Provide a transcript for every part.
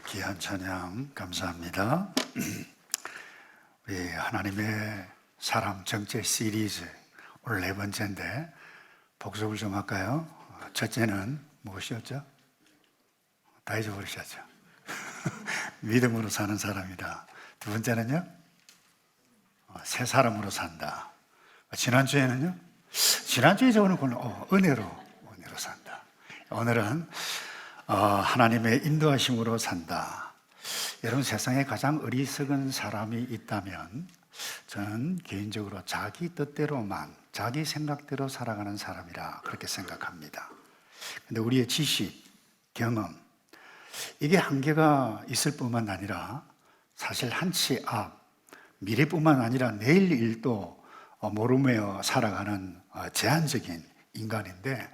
귀한 찬양 감사합니다. 우리 하나님의 사람 정체 시리즈 오늘 4번째인데 복습을 좀 할까요? 첫째는 무엇이었죠? 다 잊어버리셨죠? 믿음으로 사는 사람이다. 두 번째는요? 새 사람으로 산다. 지난주에는요? 지난주에 저는 은혜로 산다. 오늘은 하나님의 인도하심으로 산다. 여러분, 세상에 가장 어리석은 사람이 있다면 저는 개인적으로 자기 뜻대로만, 자기 생각대로 살아가는 사람이라 그렇게 생각합니다. 근데 우리의 지식, 경험, 이게 한계가 있을 뿐만 아니라 사실 한치 앞, 미래뿐만 아니라 내일 일도 모르며 살아가는 제한적인 인간인데,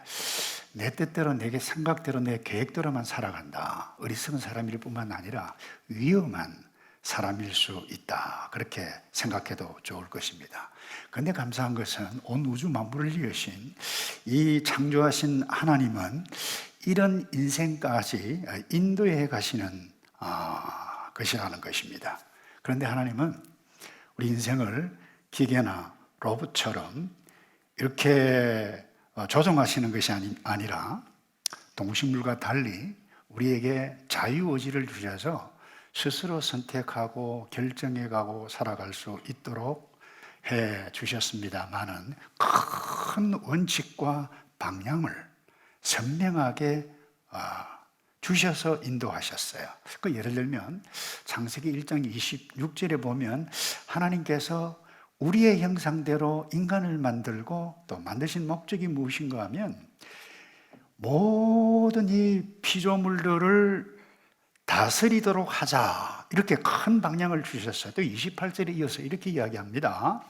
내 뜻대로, 내 생각대로, 내 계획대로만 살아간다. 어리석은 사람일 뿐만 아니라 위험한 사람일 수 있다. 그렇게 생각해도 좋을 것입니다. 그런데 감사한 것은 온 우주 만물을 이으신 이 창조하신 하나님은 이런 인생까지 인도해 가시는 것이라는 것입니다. 그런데 하나님은 우리 인생을 기계나 로봇처럼 이렇게 조종하시는 것이 아니라 동식물과 달리 우리에게 자유의지를 주셔서 스스로 선택하고 결정해가고 살아갈 수 있도록 해 주셨습니다만은 큰 원칙과 방향을 선명하게 주셔서 인도하셨어요. 예를 들면 창세기 1장 26절에 보면 하나님께서 우리의 형상대로 인간을 만들고 또 만드신 목적이 무엇인가 하면 모든 이 피조물들을 다스리도록 하자, 이렇게 큰 방향을 주셨어요. 또 28절에 이어서 이렇게 이야기합니다.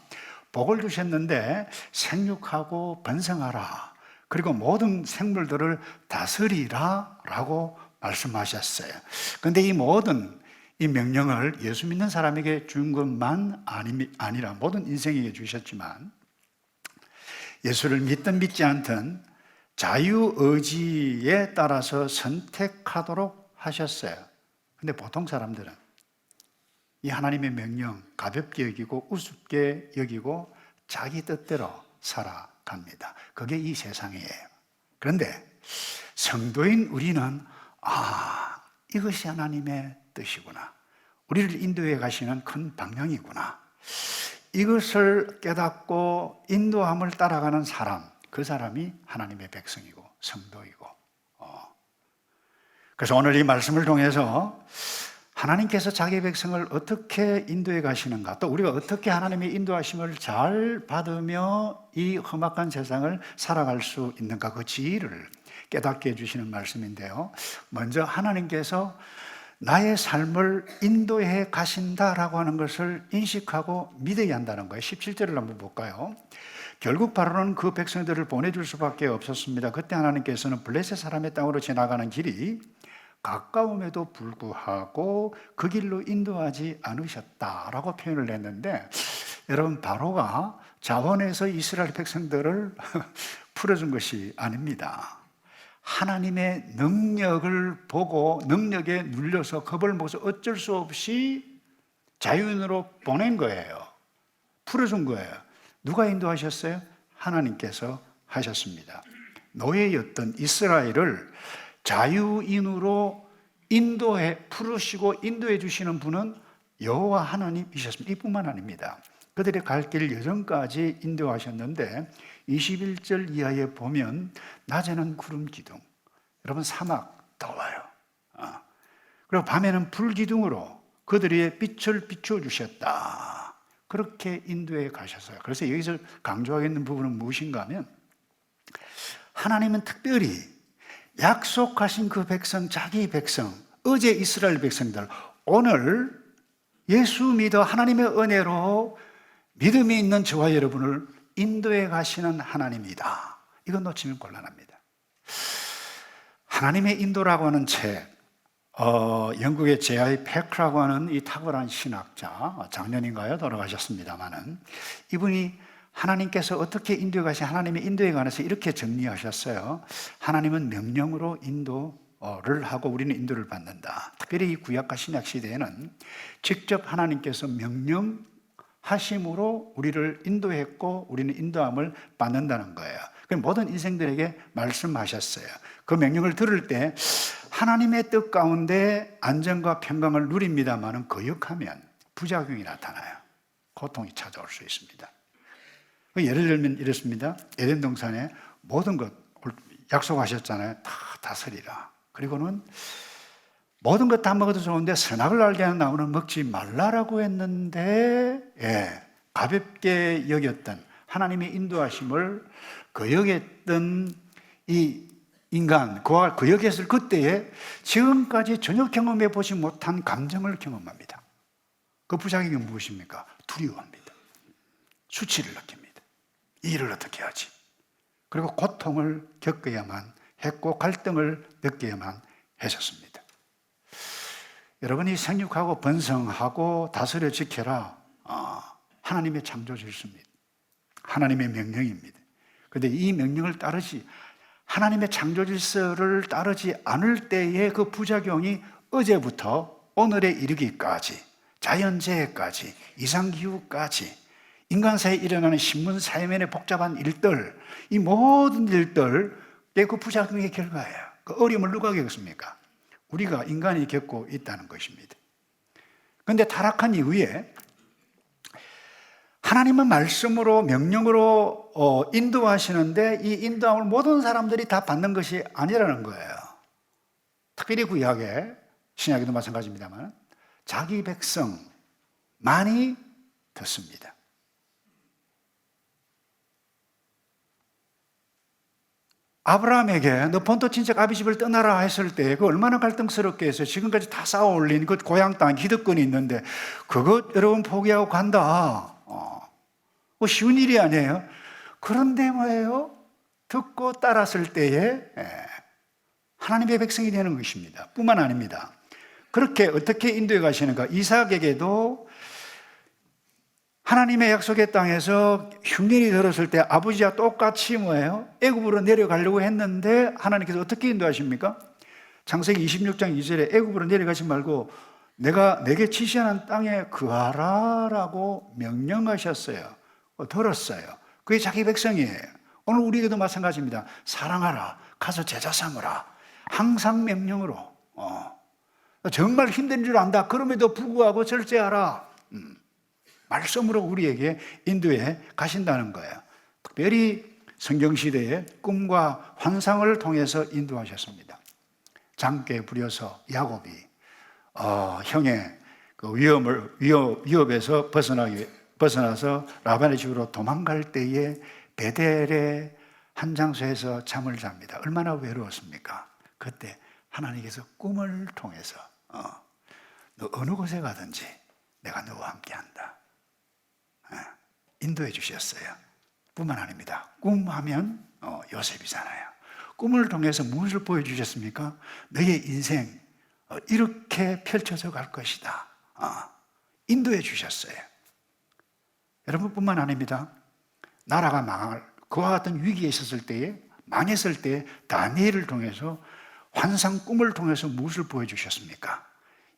복을 주셨는데 생육하고 번성하라, 그리고 모든 생물들을 다스리라 라고 말씀하셨어요. 그런데 이 모든 이 명령을 예수 믿는 사람에게 준 것만 아니라 모든 인생에게 주셨지만 예수를 믿든 믿지 않든 자유의지에 따라서 선택하도록 하셨어요. 근데 보통 사람들은 이 하나님의 명령 가볍게 여기고 우습게 여기고 자기 뜻대로 살아갑니다. 그게 이 세상이에요. 그런데 성도인 우리는 이것이 하나님의 뜻이구나, 우리를 인도해 가시는 큰 방향이구나, 이것을 깨닫고 인도함을 따라가는 사람, 그 사람이 하나님의 백성이고 성도이고. 그래서 오늘 이 말씀을 통해서 하나님께서 자기 백성을 어떻게 인도해 가시는가, 또 우리가 어떻게 하나님의 인도하심을 잘 받으며 이 험악한 세상을 살아갈 수 있는가, 그 지혜를 깨닫게 해주시는 말씀인데요. 먼저 하나님께서 나의 삶을 인도해 가신다라고 하는 것을 인식하고 믿어야 한다는 거예요. 17절을 한번 볼까요? 결국 바로는 그 백성들을 보내줄 수밖에 없었습니다. 그때 하나님께서는 블레셋 사람의 땅으로 지나가는 길이 가까움에도 불구하고 그 길로 인도하지 않으셨다라고 표현을 했는데, 여러분, 바로가 자원해서 이스라엘 백성들을 풀어준 것이 아닙니다. 하나님의 능력을 보고 능력에 눌려서 겁을 먹어서 어쩔 수 없이 자유인으로 보낸 거예요. 풀어준 거예요. 누가 인도하셨어요? 하나님께서 하셨습니다. 노예였던 이스라엘을 자유인으로 풀으시고 인도해 주시는 분은 여호와 하나님이셨습니다. 이뿐만 아닙니다. 그들의 갈 길 여정까지 인도하셨는데 21절 이하에 보면 낮에는 구름 기둥, 여러분 사막 더워요. 그리고 밤에는 불 기둥으로 그들의 빛을 비춰주셨다. 그렇게 인도해 가셨어요. 그래서 여기서 강조하겠는 부분은 무엇인가 하면 하나님은 특별히 약속하신 그 백성, 자기 백성, 어제 이스라엘 백성들, 오늘 예수 믿어 하나님의 은혜로 믿음이 있는 저와 여러분을 인도해 가시는 하나님이다. 이건 놓치면 곤란합니다. 하나님의 인도라고 하는 책, 영국의 J.I. 패크라고 하는 이 탁월한 신학자, 작년인가요? 돌아가셨습니다마는 이분이 하나님께서 어떻게 인도해 가신 하나님의 인도에 관해서 이렇게 정리하셨어요. 하나님은 명령으로 인도를 하고 우리는 인도를 받는다. 특별히 이 구약과 신약 시대에는 직접 하나님께서 명령하심으로 우리를 인도했고 우리는 인도함을 받는다는 거예요. 모든 인생들에게 말씀하셨어요. 그 명령을 들을 때 하나님의 뜻 가운데 안정과 평강을 누립니다만 거역하면 부작용이 나타나요. 고통이 찾아올 수 있습니다. 예를 들면 이렇습니다. 에덴 동산에 모든 것 약속하셨잖아요. 다 다스리라. 그리고는 모든 것 다 먹어도 좋은데 선악을 알게 하는 나무는 먹지 말라라고 했는데 가볍게 여겼던 하나님의 인도하심을 거역했던 이 인간, 그와 거역했을 그때에 지금까지 전혀 경험해 보지 못한 감정을 경험합니다. 그 부작용이 무엇입니까? 두려워합니다. 수치를 느낍니다. 이 일을 어떻게 하지? 그리고 고통을 겪어야만 했고 갈등을 느껴야만 했었습니다. 여러분이 생육하고 번성하고 다스려 지켜라. 하나님의 창조 질서입니다. 하나님의 명령입니다. 그런데 이 명령을 따르지 하나님의 창조 질서를 따르지 않을 때의 그 부작용이 어제부터 오늘에 이르기까지 자연재해까지 이상기후까지 인간사에 일어나는 신문 사회면의 복잡한 일들, 이 모든 일들의 그 부작용의 결과예요. 그 어려움을 누가 겪습니까? 우리가 인간이 겪고 있다는 것입니다. 그런데 타락한 이후에 하나님은 말씀으로 명령으로 인도하시는데 이 인도함을 모든 사람들이 다 받는 것이 아니라는 거예요. 특별히 구약에 신약에도 마찬가지입니다만 자기 백성 많이 듣습니다. 아브라함에게 너 본토 친척 아비 집을 떠나라 했을 때 그 얼마나 갈등스럽게 해서 지금까지 다 쌓아 올린 그 고향 땅 기득권이 있는데 그것 여러분 포기하고 간다. 뭐 쉬운 일이 아니에요. 그런데 뭐예요? 듣고 따랐을 때에 하나님의 백성이 되는 것입니다. 뿐만 아닙니다. 그렇게 어떻게 인도해 가시는가? 이삭에게도 하나님의 약속의 땅에서 흉년이 들었을 때 아버지와 똑같이 뭐예요? 애굽으로 내려가려고 했는데 하나님께서 어떻게 인도하십니까? 창세기 26장 2절에 애굽으로 내려가지 말고 내가 내게 지시하는 땅에 거하라라고 명령하셨어요. 들었어요. 그게 자기 백성이에요. 오늘 우리에게도 마찬가지입니다. 사랑하라. 가서 제자 삼으라. 항상 명령으로. 정말 힘든 줄 안다. 그럼에도 불구하고 절제하라. 말씀으로 우리에게 인도해 가신다는 거예요. 특별히 성경시대에 꿈과 환상을 통해서 인도하셨습니다. 장께 부려서 야곱이 형의 그 위협에서 벗어나서 라반의 집으로 도망갈 때에 베델의 한 장소에서 잠을 잡니다. 얼마나 외로웠습니까? 그때 하나님께서 꿈을 통해서 너 어느 곳에 가든지 내가 너와 함께한다. 인도해 주셨어요. 뿐만 아닙니다. 꿈하면 요셉이잖아요. 꿈을 통해서 무엇을 보여주셨습니까? 너의 인생 이렇게 펼쳐져 갈 것이다. 인도해 주셨어요. 여러분뿐만 아닙니다. 나라가 망할 그와 같은 위기에 있었을 때에 망했을 때 다니엘을 통해서 환상 꿈을 통해서 무엇을 보여주셨습니까?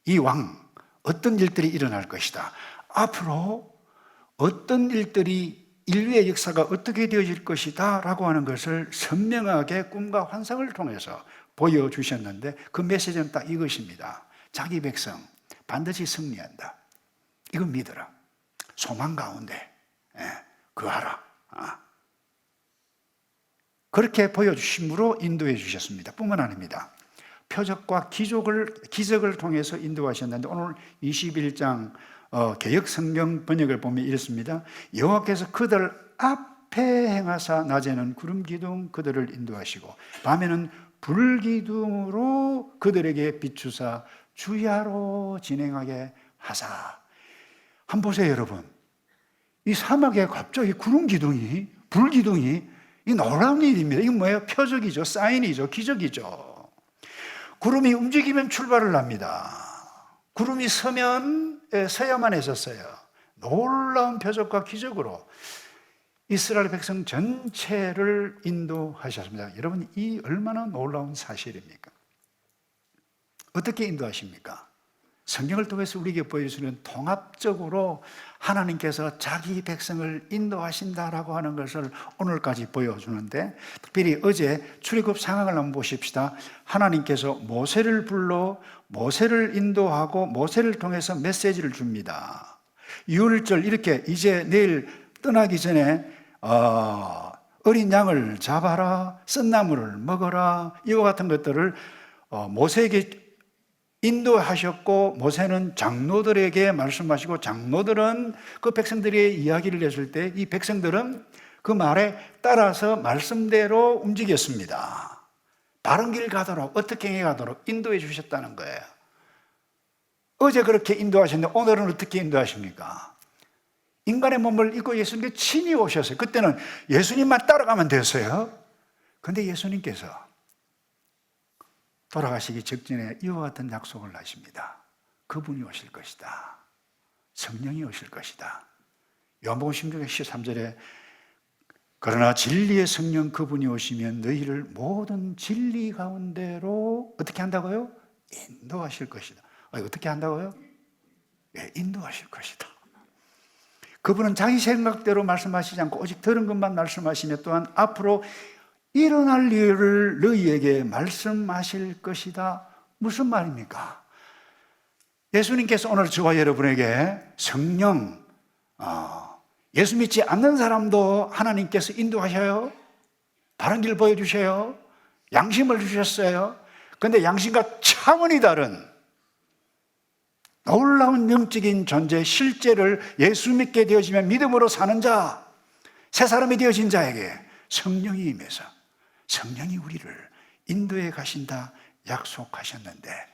이 왕 어떤 일들이 일어날 것이다. 앞으로 어떤 일들이 인류의 역사가 어떻게 되어질 것이다 라고 하는 것을 선명하게 꿈과 환상을 통해서 보여주셨는데 그 메시지는 딱 이것입니다. 자기 백성 반드시 승리한다. 이거 믿어라. 소망 가운데 거하라. 그렇게 보여주심으로 인도해 주셨습니다. 뿐만 아닙니다. 표적과 기적을 통해서 인도하셨는데 오늘 21장 개역 성경 번역을 보면 이렇습니다. 여호와께서 그들 앞에 행하사 낮에는 구름 기둥 그들을 인도하시고 밤에는 불 기둥으로 그들에게 비추사 주야로 진행하게 하사. 한번 보세요, 여러분. 이 사막에 갑자기 구름 기둥이, 불 기둥이 이 놀라운 일입니다. 이건 뭐예요? 표적이죠, 사인이죠, 기적이죠. 구름이 움직이면 출발을 합니다. 구름이 서면 서야만 했었어요. 놀라운 표적과 기적으로 이스라엘 백성 전체를 인도하셨습니다. 여러분, 이 얼마나 놀라운 사실입니까? 어떻게 인도하십니까? 성경을 통해서 우리에게 보여주시는 통합적으로 하나님께서 자기 백성을 인도하신다라고 하는 것을 오늘까지 보여주는데, 특별히 어제 출애굽 상황을 한번 보십시다. 하나님께서 모세를 불러 모세를 인도하고 모세를 통해서 메시지를 줍니다. 6월절 이렇게 이제 내일 떠나기 전에 어린 양을 잡아라, 쓴나물을 먹어라, 이와 같은 것들을 모세에게 인도하셨고, 모세는 장로들에게 말씀하시고, 장로들은 그 백성들의 이야기를 했을 때 이 백성들은 그 말에 따라서 말씀대로 움직였습니다. 바른 길 가도록, 어떻게 해 가도록 인도해 주셨다는 거예요. 어제 그렇게 인도하셨는데 오늘은 어떻게 인도하십니까? 인간의 몸을 입고 예수님께 친히 오셨어요. 그때는 예수님만 따라가면 됐어요. 그런데 예수님께서 돌아가시기 직전에 이와 같은 약속을 하십니다. 그분이 오실 것이다. 성령이 오실 것이다. 요한복음 16장 13절에 그러나 진리의 성령 그분이 오시면 너희를 모든 진리 가운데로 어떻게 한다고요? 인도하실 것이다. 어떻게 한다고요? 인도하실 것이다. 그분은 자기 생각대로 말씀하시지 않고 오직 들은 것만 말씀하시며 또한 앞으로 일어날 일을 너희에게 말씀하실 것이다. 무슨 말입니까? 예수님께서 오늘 저와 여러분에게 성령, 예수 믿지 않는 사람도 하나님께서 인도하셔요. 바른 길 보여주셔요. 양심을 주셨어요. 그런데 양심과 차원이 다른 놀라운 영적인 존재, 실제를 예수 믿게 되어지면 믿음으로 사는 자, 새 사람이 되어진 자에게 성령이 임해서 성령이 우리를 인도해 가신다 약속하셨는데,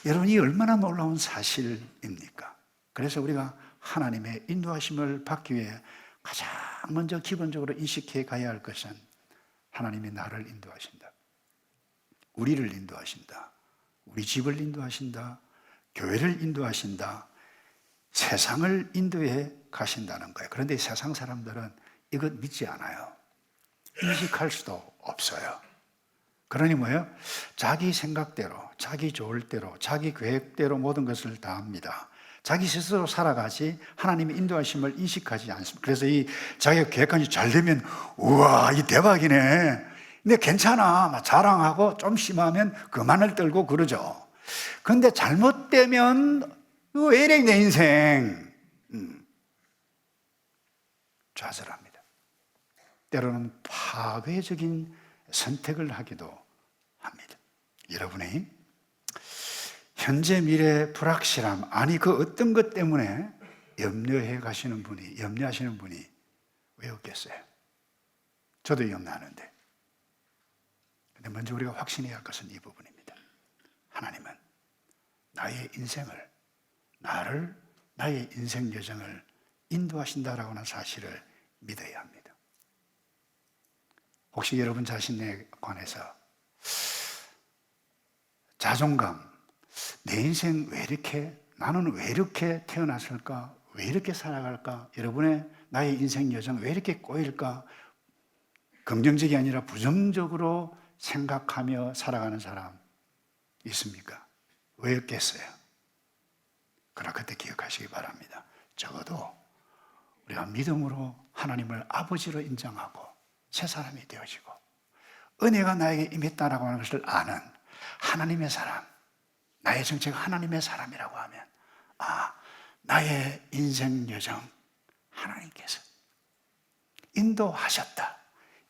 여러분 이 얼마나 놀라운 사실입니까? 그래서 우리가 하나님의 인도하심을 받기 위해 가장 먼저 기본적으로 인식해 가야 할 것은 하나님이 나를 인도하신다. 우리를 인도하신다. 우리 집을 인도하신다. 교회를 인도하신다. 세상을 인도해 가신다는 거예요. 그런데 세상 사람들은 이것 믿지 않아요. 인식할 수도 없어요. 그러니 뭐예요? 자기 생각대로, 자기 좋을 대로, 자기 계획대로 모든 것을 다 합니다. 자기 스스로 살아가지 하나님의 인도하심을 인식하지 않습니다. 그래서 이 자기가 계획한 지 잘 되면 우와 이 대박이네, 근데 괜찮아 막 자랑하고, 좀 심하면 그만을 떨고 그러죠. 그런데 잘못되면 왜 이래 내 인생, 좌절합니다. 때로는 파괴적인 선택을 하기도 합니다. 여러분의 현재 미래 불확실함, 아니 그 어떤 것 때문에 염려하시는 분이 왜 없겠어요? 저도 염려하는데. 근데 먼저 우리가 확신해야 할 것은 이 부분입니다. 하나님은 나의 인생을, 나의 인생 여정을 인도하신다라고 하는 사실을 믿어야 합니다. 혹시 여러분 자신에 관해서 자존감, 내 인생 왜 이렇게, 나는 왜 이렇게 태어났을까? 왜 이렇게 살아갈까? 여러분의 나의 인생 여정 왜 이렇게 꼬일까? 긍정적이 아니라 부정적으로 생각하며 살아가는 사람 있습니까? 왜 없겠어요? 그러나 그때 기억하시기 바랍니다. 적어도 우리가 믿음으로 하나님을 아버지로 인정하고 새 사람이 되어지고 은혜가 나에게 임했다라고 하는 것을 아는 하나님의 사람, 나의 정체가 하나님의 사람이라고 하면 나의 인생 여정 하나님께서 인도하셨다,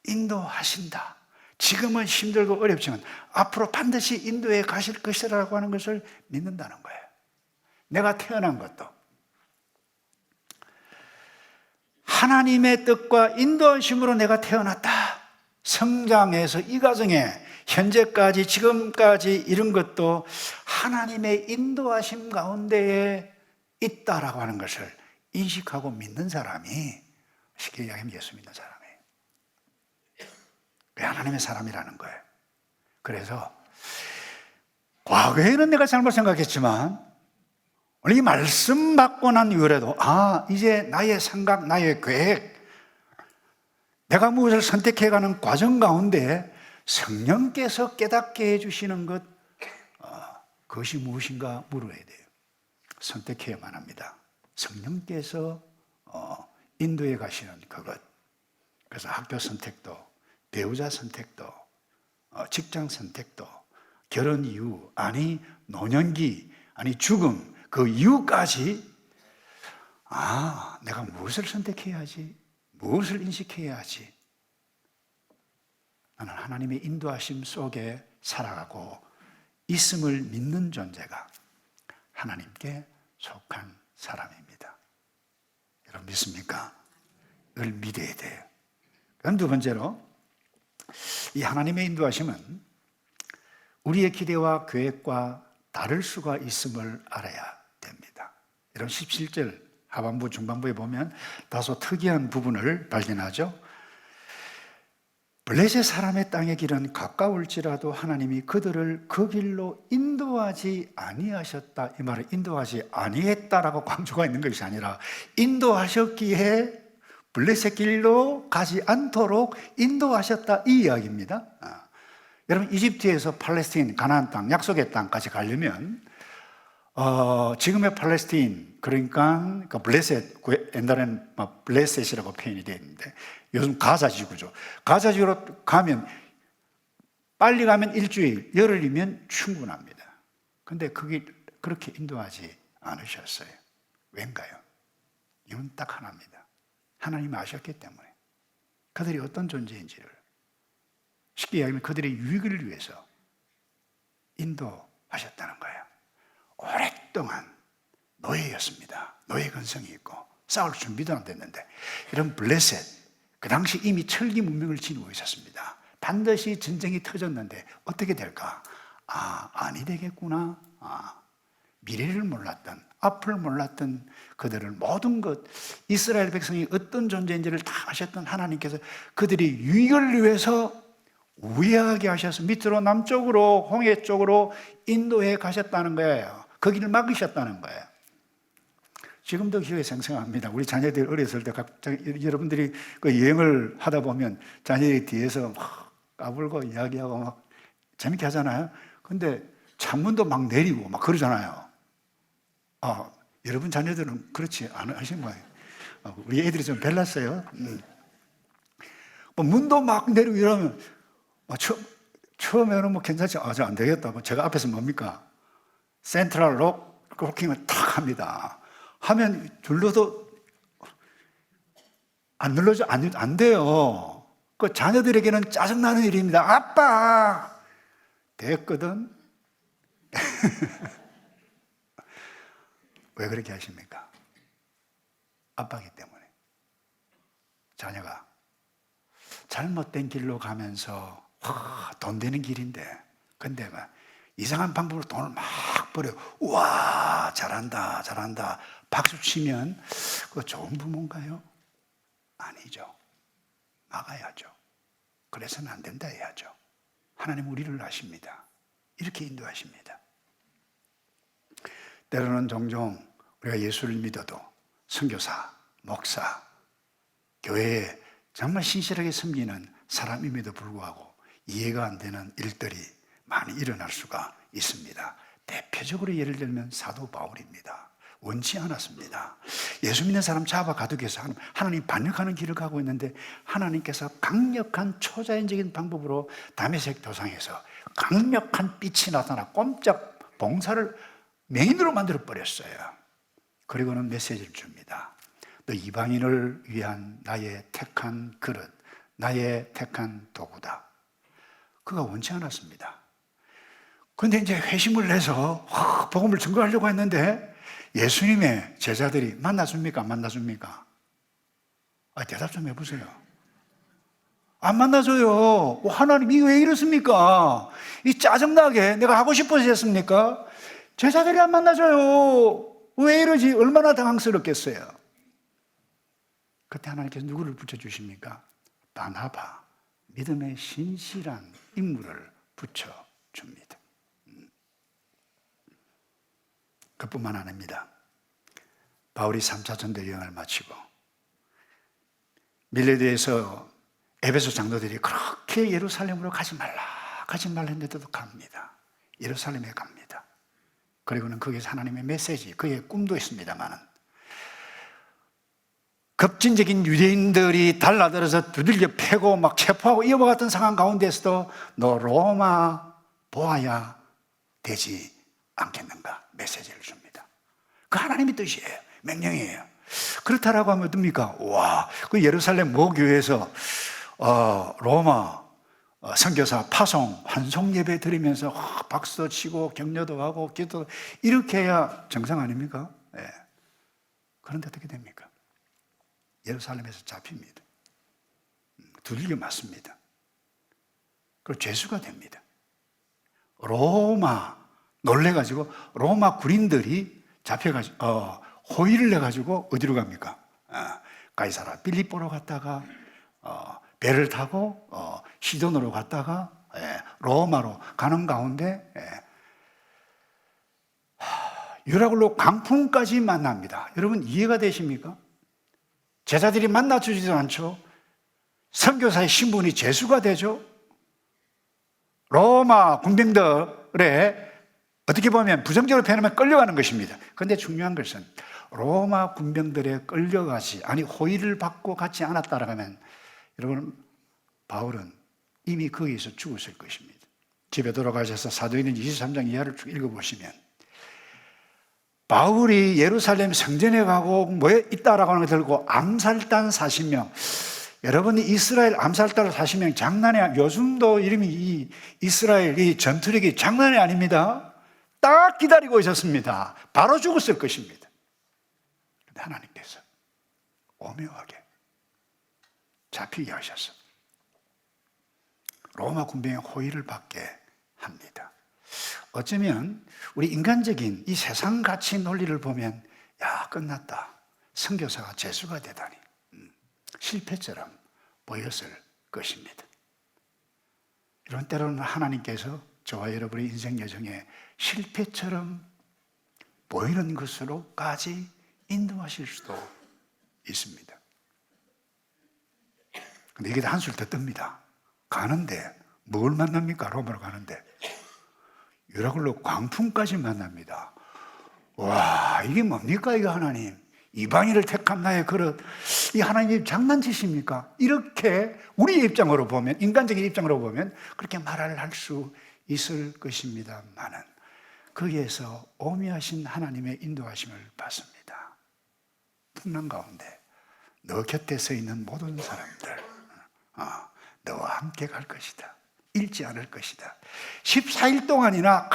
인도하신다. 지금은 힘들고 어렵지만 앞으로 반드시 인도해 가실 것이라고 하는 것을 믿는다는 거예요. 내가 태어난 것도 하나님의 뜻과 인도하심으로 내가 태어났다. 성장해서 이 과정에 현재까지 지금까지 이런 것도 하나님의 인도하심 가운데에 있다라고 하는 것을 인식하고 믿는 사람이 쉽게 이야기하면 예수 믿는 사람이에요. 그게 하나님의 사람이라는 거예요. 그래서 과거에는 내가 잘못 생각했지만 오늘 이 말씀 받고 난 이후에도 이제 나의 생각, 나의 계획, 내가 무엇을 선택해가는 과정 가운데 성령께서 깨닫게 해주시는 것, 그것이 무엇인가 물어야 돼요. 선택해야만 합니다. 성령께서 인도해 가시는 그것. 그래서 학교 선택도, 배우자 선택도, 직장 선택도, 결혼 이후, 아니 노년기, 아니 죽음, 그 이후까지 내가 무엇을 선택해야 하지? 무엇을 인식해야 하지? 나는 하나님의 인도하심 속에 살아가고 있음을 믿는 존재가 하나님께 속한 사람입니다. 여러분 믿습니까? 이걸 믿어야 돼요. 그럼 두 번째로, 이 하나님의 인도하심은 우리의 기대와 계획과 다를 수가 있음을 알아야 됩니다. 여러분 17절 하반부 중반부에 보면 다소 특이한 부분을 발견하죠. 블레셋 사람의 땅의 길은 가까울지라도 하나님이 그들을 그 길로 인도하지 아니하셨다. 이 말은 인도하지 아니했다라고 강조가 있는 것이 아니라 인도하셨기에 블레셋 길로 가지 않도록 인도하셨다, 이 이야기입니다. 여러분 이집트에서 팔레스타인, 가나안 땅, 약속의 땅까지 가려면 지금의 팔레스타인, 그러니까 블레셋, 옛날에는 블레셋이라고 표현이 되어 있는데 요즘 가자 지구죠. 가자 지구로 가면 빨리 가면 일주일, 열흘이면 충분합니다. 근데 그게 그렇게 인도하지 않으셨어요. 왠가요? 이유는 딱 하나입니다. 하나님이 아셨기 때문에 그들이 어떤 존재인지를, 쉽게 이야기하면 그들의 유익을 위해서 인도하셨다는 거예요. 오랫동안 노예였습니다. 노예 근성이 있고 싸울 준비도 안 됐는데, 이런 블레셋, 그 당시 이미 철기 문명을 지니고 있었습니다. 반드시 전쟁이 터졌는데 어떻게 될까? 아니 되겠구나. 미래를 몰랐던, 앞을 몰랐던 그들을 모든 것, 이스라엘 백성이 어떤 존재인지를 다 아셨던 하나님께서 그들이 유익을 위해서 우회하게 하셔서 밑으로 남쪽으로, 홍해 쪽으로 인도해 가셨다는 거예요. 거기를 막으셨다는 거예요. 지금도 기억에 생생합니다. 우리 자녀들이 어렸을 때 갑자기 여러분들이 그 여행을 하다 보면 자녀들이 뒤에서 막 까불고 이야기하고 막 재밌게 하잖아요. 근데 창문도 막 내리고 막 그러잖아요. 여러분 자녀들은 그렇지 않으신 거예요. 우리 애들이 좀 별났어요. 문도 막 내리고 이러면 처음에는 뭐 괜찮지, 저 안 되겠다. 제가 앞에서 뭡니까? 센트럴 로킹을 탁 합니다. 하면 눌러도 안 눌러져, 안 돼요. 그 자녀들에게는 짜증나는 일입니다. 아빠! 됐거든? 왜 그렇게 하십니까? 아빠기 때문에. 자녀가 잘못된 길로 가면서 돈 되는 길인데, 근데 막 이상한 방법으로 돈을 막 버려. 우와, 잘한다, 잘한다. 박수 치면 그거 좋은 부모인가요? 아니죠. 막아야죠. 그래서는 안 된다 해야죠. 하나님 우리를 아십니다. 이렇게 인도하십니다. 때로는 종종 우리가 예수를 믿어도 선교사, 목사, 교회에 정말 신실하게 섬기는 사람임에도 불구하고 이해가 안 되는 일들이 많이 일어날 수가 있습니다. 대표적으로 예를 들면 사도 바울입니다. 원치 않았습니다. 예수 믿는 사람 잡아 가두기 위해서 하나님 반역하는 길을 가고 있는데, 하나님께서 강력한 초자연적인 방법으로 다메섹 도상에서 강력한 빛이 나타나 꼼짝 봉사를 맹인으로 만들어 버렸어요. 그리고는 메시지를 줍니다. 너 이방인을 위한 나의 택한 그릇, 나의 택한 도구다. 그가 원치 않았습니다. 그런데 이제 회심을 내서 복음을 증거하려고 했는데 예수님의 제자들이 만나줍니까? 안 만나줍니까? 대답 좀 해보세요. 안 만나줘요. 하나님 이거 왜 이렇습니까? 이 짜증나게 내가 하고 싶어서 했습니까? 제자들이 안 만나줘요. 왜 이러지? 얼마나 당황스럽겠어요. 그때 하나님께서 누구를 붙여주십니까? 바나바, 믿음의 신실한 인물을 붙여줍니다. 그뿐만 아닙니다. 바울이 3차 전도 여행을 마치고 밀레드에서 에베소 장로들이 그렇게 예루살렘으로 가지 말라 했는데도 갑니다. 예루살렘에 갑니다. 그리고는 거기서 하나님의 메시지, 그의 꿈도 있습니다만은 급진적인 유대인들이 달라들어서 두들겨 패고 막 체포하고 이와 같은 상황 가운데서도 너 로마 보아야 되지 않겠는가 메시지를 줍니다. 그 하나님의 뜻이에요. 명령이에요. 그렇다라고 하면 어떻습니까? 와, 그 예루살렘 모교회에서 로마 선교사 파송 환송 예배 드리면서 박수 치고 격려도 하고 기도 이렇게 해야 정상 아닙니까? 네. 그런데 어떻게 됩니까? 예루살렘에서 잡힙니다. 두들겨 맞습니다. 그리고 죄수가 됩니다. 로마 놀래가지고 로마 군인들이 잡혀가지고 호의를 내가지고 어디로 갑니까? 가이사라 빌립보로 갔다가 배를 타고 시돈으로 갔다가 로마로 가는 가운데 유라굴로 강풍까지 만납니다. 여러분 이해가 되십니까? 제자들이 만나주지도 않죠. 선교사의 신분이 죄수가 되죠. 로마 군병들의 어떻게 보면 부정적으로 표현하면 끌려가는 것입니다. 그런데 중요한 것은 로마 군병들에 끌려가지 아니 호의를 받고 가지 않았다라고 하면 여러분 바울은 이미 거기에서 죽었을 것입니다. 집에 돌아가셔서 사도행전 23장 이하를 쭉 읽어보시면 바울이 예루살렘 성전에 가고 뭐에 있다라고 하는 걸 들고 암살단 40명 여러분이 이스라엘 암살단 40명 장난이 아니에요. 요즘도 이름이 이 이스라엘 이 전투력이 장난이 아닙니다. 딱 기다리고 있었습니다. 바로 죽었을 것입니다. 그런데 하나님께서 오묘하게 잡히게 하셔서 로마 군병의 호의를 받게 합니다. 어쩌면 우리 인간적인 이 세상 가치 논리를 보면 야 끝났다. 선교사가 죄수가 되다니 실패처럼 보였을 것입니다. 이런 때로는 하나님께서 저와 여러분의 인생 여정에 실패처럼 보이는 것으로까지 인도하실 수도 있습니다. 근데 이게 한술 더 뜹니다. 가는데 뭘 만납니까? 로마로 가는데 유라굴로 광풍까지 만납니다. 와, 이게 뭡니까 이거 하나님? 이방인을 택한 나의 그릇, 이 하나님이 장난치십니까? 이렇게 우리의 입장으로 보면, 인간적인 입장으로 보면 그렇게 말을 할 수 있을 것입니다만은 거기에서 오묘하신 하나님의 인도하심을 받습니다. 풍랑 가운데 너 곁에 서 있는 모든 사람들 너와 함께 갈 것이다. 잃지 않을 것이다. 14일 동안이나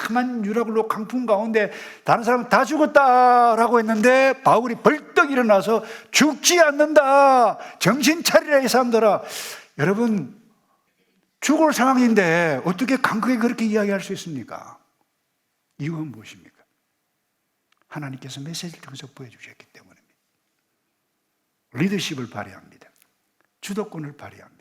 캄캄한 유라굴로 강풍 가운데 다른 사람은 다 죽었다라고 했는데 바울이 벌떡 일어나서 죽지 않는다. 정신 차리라 이 사람들아. 여러분 죽을 상황인데 어떻게 강하게 그렇게 이야기할 수 있습니까? 이유가 무엇입니까? 하나님께서 메시지를 통해서 보여주셨기 때문입니다. 리더십을 발휘합니다. 주도권을 발휘합니다.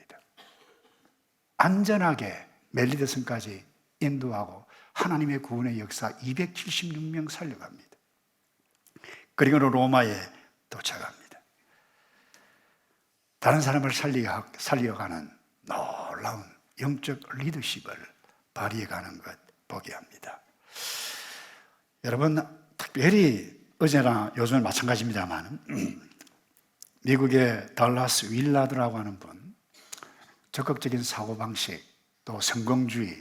안전하게 멜리데슨까지 인도하고 하나님의 구원의 역사 276명 살려갑니다. 그리고 로마에 도착합니다. 다른 사람을 살려가는 놀라운 영적 리더십을 발휘해가는 것 보게 합니다. 여러분 특별히 어제나 요즘은 마찬가지입니다만 미국의 달라스 윌라드라고 하는 분 적극적인 사고방식, 또 성공주의,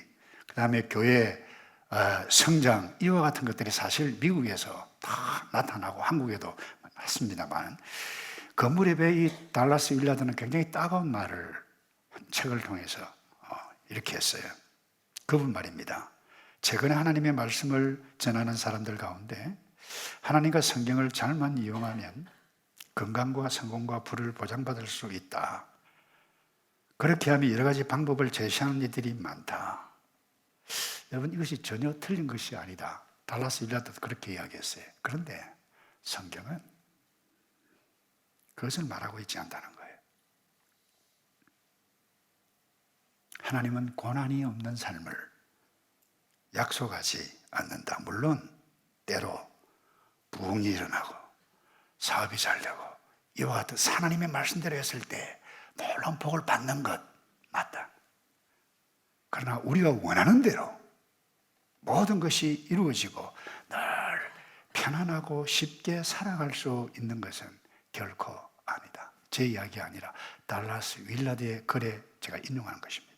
그 다음에 교회 성장 이와 같은 것들이 사실 미국에서 다 나타나고 한국에도 났습니다만 건물의 이 달라스 윌라드는 굉장히 따가운 말을 책을 통해서 이렇게 했어요. 그분 말입니다. 최근에 하나님의 말씀을 전하는 사람들 가운데 하나님과 성경을 잘만 이용하면 건강과 성공과 부를 보장받을 수 있다. 그렇게 하면 여러 가지 방법을 제시하는 이들이 많다. 여러분 이것이 전혀 틀린 것이 아니다. 달라스 윌라드도 그렇게 이야기했어요. 그런데 성경은 그것을 말하고 있지 않다는 거예요. 하나님은 고난이 없는 삶을 약속하지 않는다. 물론 때로 부흥이 일어나고 사업이 잘 되고 이와 같은 하나님의 말씀대로 했을 때 놀라운 복을 받는 것 맞다. 그러나 우리가 원하는 대로 모든 것이 이루어지고 늘 편안하고 쉽게 살아갈 수 있는 것은 결코 아니다. 제 이야기 아니라 달라스 윌라드의 글에 제가 인용하는 것입니다.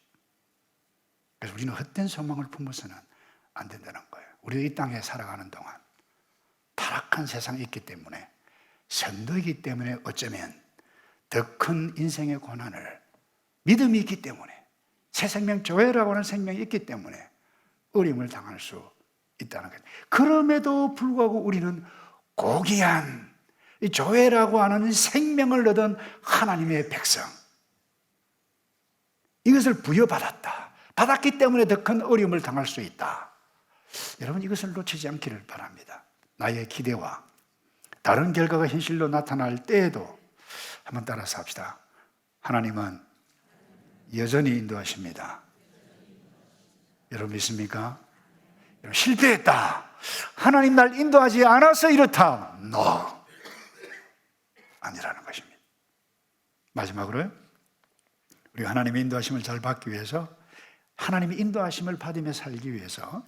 그래서 우리는 헛된 소망을 품어서는 안 된다는 거예요. 우리가 이 땅에 살아가는 동안 타락한 세상이 있기 때문에, 선도이기 때문에, 어쩌면 더 큰 인생의 고난을, 믿음이 있기 때문에, 새 생명, 조회라고 하는 생명이 있기 때문에 어려움을 당할 수 있다는 거예요. 그럼에도 불구하고 우리는 고귀한 이 조회라고 하는 생명을 얻은 하나님의 백성, 이것을 부여받았다. 받았기 때문에 더 큰 어려움을 당할 수 있다. 여러분, 이것을 놓치지 않기를 바랍니다. 나의 기대와 다른 결과가 현실로 나타날 때에도 한번 따라서 합시다. 하나님은 여전히 인도하십니다. 여러분 믿습니까? 여러분, 실패했다, 하나님 날 인도하지 않아서 이렇다, No, 아니라는 것입니다. 마지막으로요, 우리가 하나님의 인도하심을 잘 받기 위해서, 하나님의 인도하심을 받으며 살기 위해서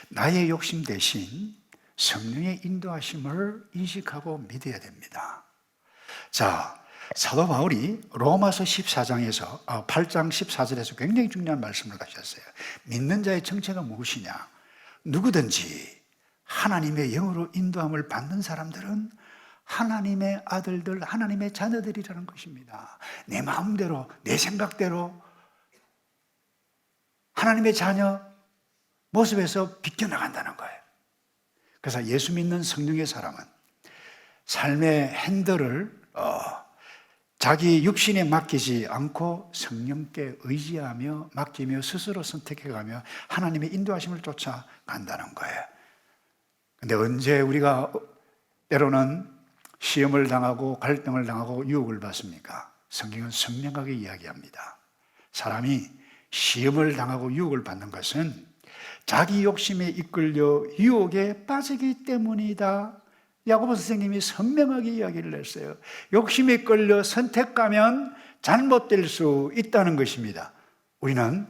나의 욕심 대신 성령의 인도하심을 인식하고 믿어야 됩니다. 자, 사도 바울이 로마서 14장에서 8장 14절에서 굉장히 중요한 말씀을 하셨어요. 믿는 자의 정체가 무엇이냐? 누구든지 하나님의 영으로 인도함을 받는 사람들은 하나님의 아들들, 하나님의 자녀들이라는 것입니다. 내 마음대로, 내 생각대로 하나님의 자녀 모습에서 비껴나간다는 거예요. 그래서 예수 믿는 성령의 사람은 삶의 핸들을 자기 육신에 맡기지 않고 성령께 의지하며 맡기며 스스로 선택해가며 하나님의 인도하심을 쫓아간다는 거예요. 그런데 언제 우리가 때로는 시험을 당하고 갈등을 당하고 유혹을 받습니까? 성경은 선명하게 이야기합니다. 사람이 시험을 당하고 유혹을 받는 것은 자기 욕심에 이끌려 유혹에 빠지기 때문이다. 야고보 선생님이 선명하게 이야기를 했어요. 욕심에 끌려 선택하면 잘못될 수 있다는 것입니다. 우리는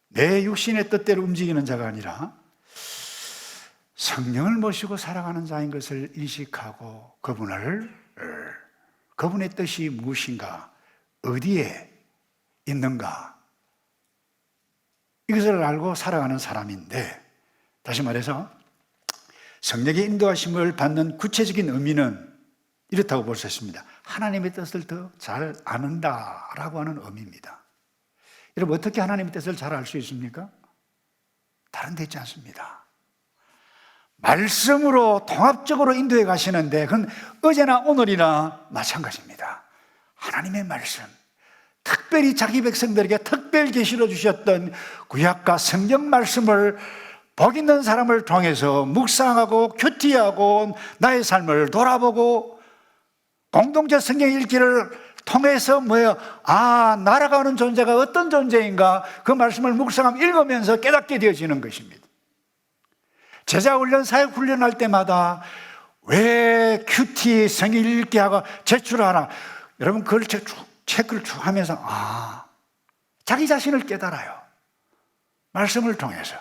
내 육신의 뜻대로 움직이는 자가 아니라 성령을 모시고 살아가는 자인 것을 인식하고 그분의 뜻이 무엇인가, 어디에 있는가, 이것을 알고 살아가는 사람인데, 다시 말해서 성령의 인도하심을 받는 구체적인 의미는 이렇다고 볼 수 있습니다. 하나님의 뜻을 더 잘 아는다라고 하는 의미입니다. 여러분, 어떻게 하나님의 뜻을 잘 알 수 있습니까? 다른 데 있지 않습니다. 말씀으로 통합적으로 인도해 가시는데, 그건 어제나 오늘이나 마찬가지입니다. 하나님의 말씀, 특별히 자기 백성들에게 특별 계시로 주셨던 구약과 성경 말씀을 복 있는 사람을 통해서 묵상하고 큐티하고 나의 삶을 돌아보고 공동체 성경 읽기를 통해서 날아가는 존재가 어떤 존재인가, 그 말씀을 묵상하며 읽으면서 깨닫게 되어지는 것입니다. 제자훈련, 사역훈련할 때마다 왜 큐티 성경 읽기 하고 제출하나, 여러분 그걸 체크를 쭉 하면서 자기 자신을 깨달아요. 말씀을 통해서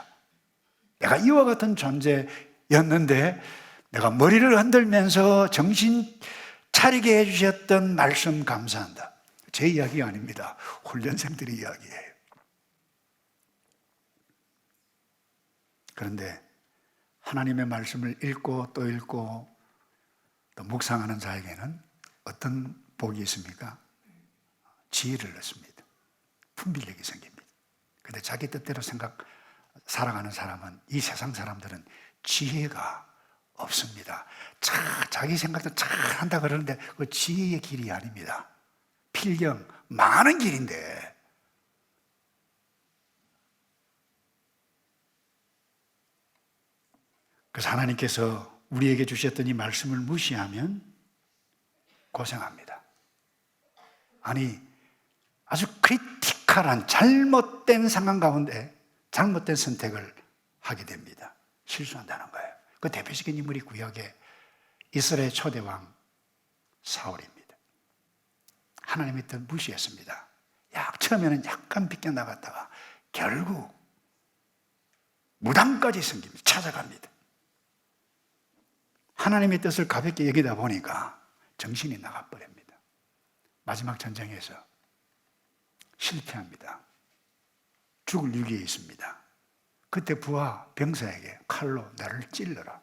내가 이와 같은 존재였는데 내가 머리를 흔들면서 정신 차리게 해주셨던 말씀 감사한다. 제 이야기가 아닙니다. 훈련생들의 이야기예요. 그런데 하나님의 말씀을 읽고 또 읽고 또 묵상하는 자에게는 어떤 복이 있습니까? 지혜를 얻습니다. 분별력이 생깁니다. 그런데 자기 뜻대로 살아가는 사람은, 이 세상 사람들은 지혜가 없습니다. 자기 생각도 잘 한다 그러는데 그 지혜의 길이 아닙니다. 필경, 많은 길인데 그래서 하나님께서 우리에게 주셨던 이 말씀을 무시하면 고생합니다. 아니, 아주 크리티컬한 잘못된 상황 가운데 잘못된 선택을 하게 됩니다. 실수한다는 거예요. 그 대표적인 인물이 구약의 이스라엘 초대왕 사울입니다. 하나님의 뜻 무시했습니다. 처음에는 약간 비껴나갔다가 결국 무당까지 섬깁니다. 찾아갑니다. 하나님의 뜻을 가볍게 여기다 보니까 정신이 나가버립니다. 마지막 전쟁에서 실패합니다. 죽을 위기에 있습니다. 그때 부하 병사에게 칼로 나를 찔러라.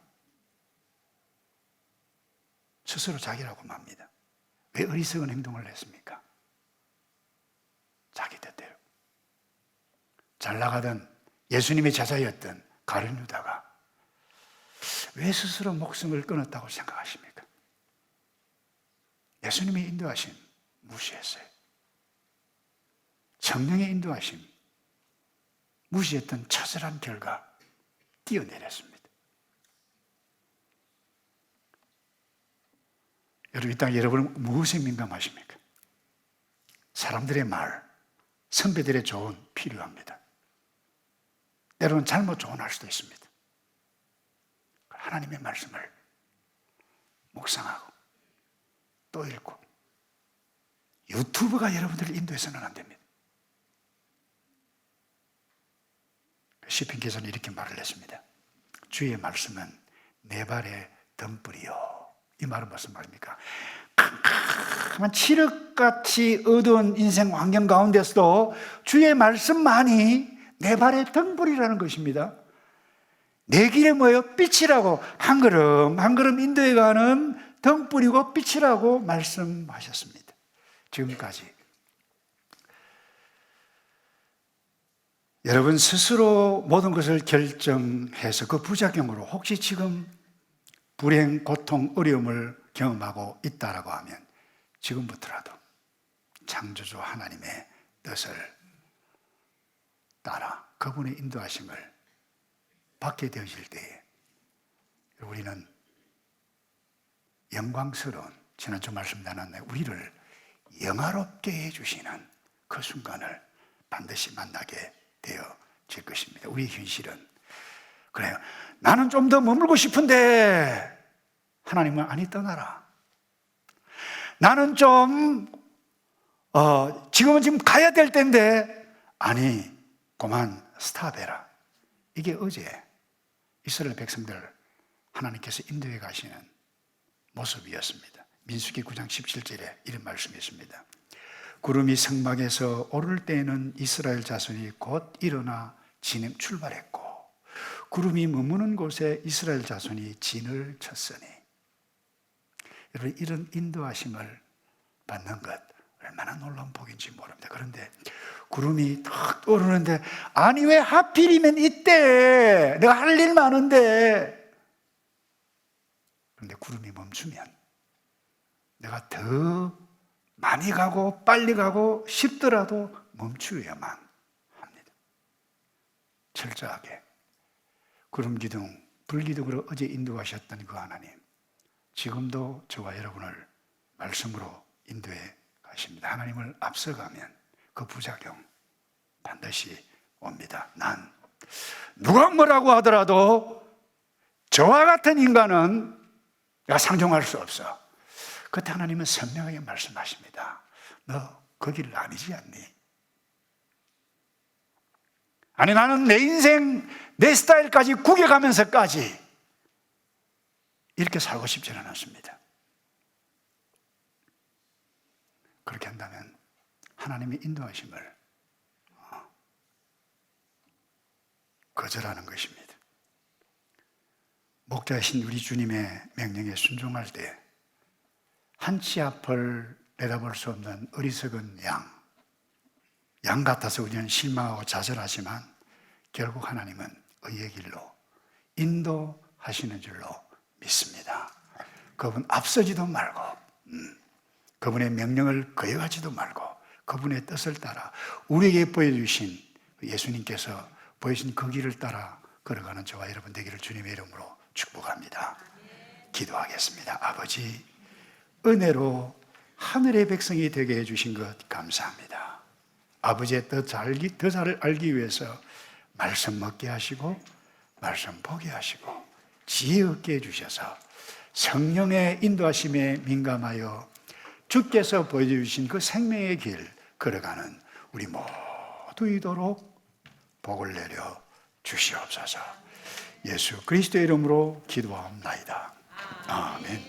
스스로 자기라고 맙니다. 왜 어리석은 행동을 했습니까? 자기 뜻대로. 잘 나가던 예수님의 제자였던 가룟 유다가 왜 스스로 목숨을 끊었다고 생각하십니까? 예수님의 인도하심 무시했어요. 성령의 인도하심 무시했던 처절한 결과 뛰어내렸습니다. 여러분, 이 땅에 여러분은 무엇에 민감하십니까? 사람들의 말, 선배들의 조언 필요합니다. 때로는 잘못 조언할 수도 있습니다. 하나님의 말씀을 묵상하고 또 읽고, 유튜브가 여러분들을 인도해서는 안 됩니다. 시편기사는 이렇게 말을 했습니다. 주의 말씀은 내 발의 등불이요. 이 말은 무슨 말입니까? 캄캄한 칠흑같이 어두운 인생 환경 가운데서도 주의 말씀만이 내 발의 등불이라는 것입니다. 내 길에 뭐예요? 빛이라고, 한 걸음 한 걸음 인도해 가는 등불이고 빛이라고 말씀하셨습니다. 지금까지 여러분 스스로 모든 것을 결정해서 그 부작용으로 혹시 지금 불행, 고통, 어려움을 경험하고 있다라고 하면 지금부터라도 창조주 하나님의 뜻을 따라 그분의 인도하심을 받게 되어질 때에 우리는 영광스러운, 지난주 말씀 나눴나요? 우리를 영화롭게 해주시는 그 순간을 반드시 만나게 되어질 것입니다. 우리의 현실은 그래요. 나는 좀 더 머물고 싶은데 하나님은 아니 떠나라. 나는 지금 가야 될 텐데 아니 그만 스탑해라. 이게 어제 이스라엘 백성들 하나님께서 인도해 가시는 모습이었습니다. 민수기 9장 17절에 이런 말씀이 있습니다. 구름이 성막에서 오를 때에는 이스라엘 자손이 곧 일어나 출발했고 구름이 머무는 곳에 이스라엘 자손이 진을 쳤으니. 여러분, 이런 인도하심을 받는 것 얼마나 놀라운 복인지 모릅니다. 그런데 구름이 탁 오르는데 아니 왜 하필이면 이때 내가 할 일 많은데. 그런데 구름이 멈추면 내가 더 많이 가고 빨리 가고 싶더라도 멈추어야만 합니다. 철저하게 구름 기둥, 불 기둥으로 어제 인도하셨던 그 하나님, 지금도 저와 여러분을 말씀으로 인도해 가십니다. 하나님을 앞서가면 그 부작용 반드시 옵니다. 난 누가 뭐라고 하더라도 저와 같은 인간은 내가 상종할 수 없어. 그때 하나님은 선명하게 말씀하십니다. 너 그 길 아니지 않니? 아니 나는 내 인생 내 스타일까지 구겨가면서까지 이렇게 살고 싶지는 않습니다. 그렇게 한다면 하나님의 인도하심을 거절하는 것입니다. 목자이신 우리 주님의 명령에 순종할 때 한치 앞을 내다볼 수 없는 어리석은 양 같아서 우리는 실망하고 좌절하지만 결국 하나님은 의의 길로 인도하시는 줄로 믿습니다. 그분 앞서지도 말고 그분의 명령을 거역하지도 말고 그분의 뜻을 따라 우리에게 보여주신 예수님께서 보여주신 그 길을 따라 걸어가는 저와 여러분 되기를 주님의 이름으로 축복합니다. 기도하겠습니다. 아버지, 은혜로 하늘의 백성이 되게 해주신 것 감사합니다. 아버지의 더 잘 알기 위해서 말씀 먹게 하시고 말씀 보게 하시고 지혜 얻게 해주셔서 성령의 인도하심에 민감하여 주께서 보여주신 그 생명의 길 걸어가는 우리 모두이도록 복을 내려 주시옵소서. 예수 그리스도의 이름으로 기도하옵나이다. 아멘.